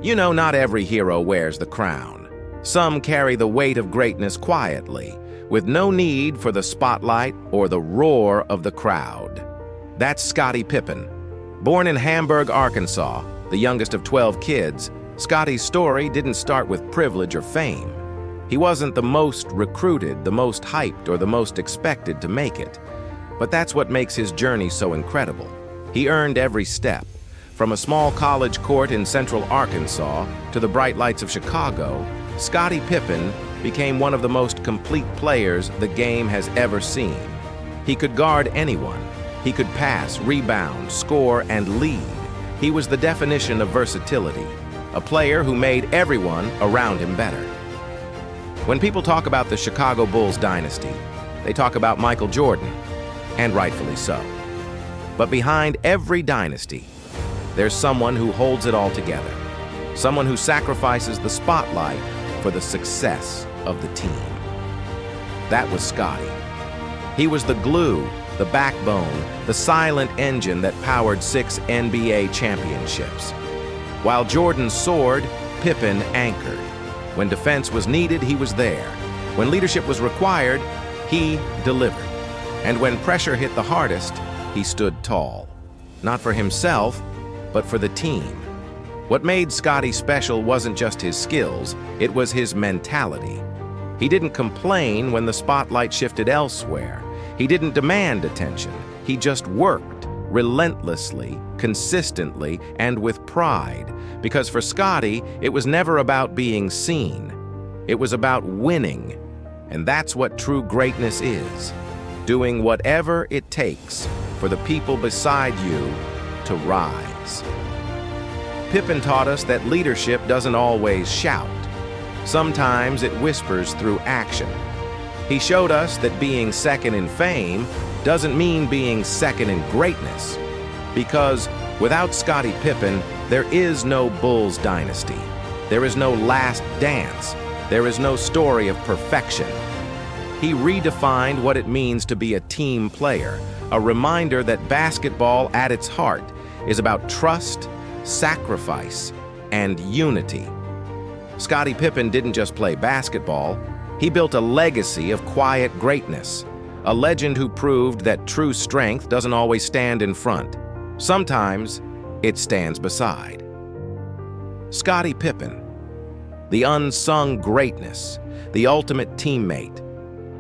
You know, not every hero wears the crown. Some carry the weight of greatness quietly, with no need for the spotlight or the roar of the crowd. That's Scottie Pippen. Born in Hamburg, Arkansas, the youngest of 12 kids, Scottie's story didn't start with privilege or fame. He wasn't the most recruited, the most hyped, or the most expected to make it. But that's what makes his journey so incredible. He earned every step. From a small college court in central Arkansas to the bright lights of Chicago, Scottie Pippen became one of the most complete players the game has ever seen. He could guard anyone. He could pass, rebound, score, and lead. He was the definition of versatility, a player who made everyone around him better. When people talk about the Chicago Bulls dynasty, they talk about Michael Jordan, and rightfully so. But behind every dynasty, there's someone who holds it all together, someone who sacrifices the spotlight for the success of the team. That was Scottie. He was the glue, the backbone, the silent engine that powered 6 NBA championships. While Jordan soared, Pippen anchored. When defense was needed, he was there. When leadership was required, he delivered. And when pressure hit the hardest, he stood tall. Not for himself, but for the team. What made Scottie special wasn't just his skills, it was his mentality. He didn't complain when the spotlight shifted elsewhere. He didn't demand attention. He just worked relentlessly, consistently, and with pride. Because for Scottie, it was never about being seen. It was about winning. And that's what true greatness is. Doing whatever it takes for the people beside you to rise. Pippen taught us that leadership doesn't always shout. Sometimes it whispers through action. He showed us that being second in fame doesn't mean being second in greatness. Because without Scottie Pippen, there is no Bulls dynasty. There is no last dance. There is no story of perfection. He redefined what it means to be a team player, a reminder that basketball at its heart is about trust, sacrifice, and unity. Scottie Pippen didn't just play basketball, he built a legacy of quiet greatness, a legend who proved that true strength doesn't always stand in front. Sometimes it stands beside. Scottie Pippen, the unsung greatness, the ultimate teammate,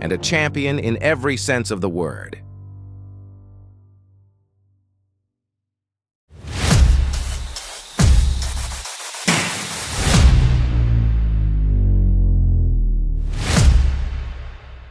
and a champion in every sense of the word.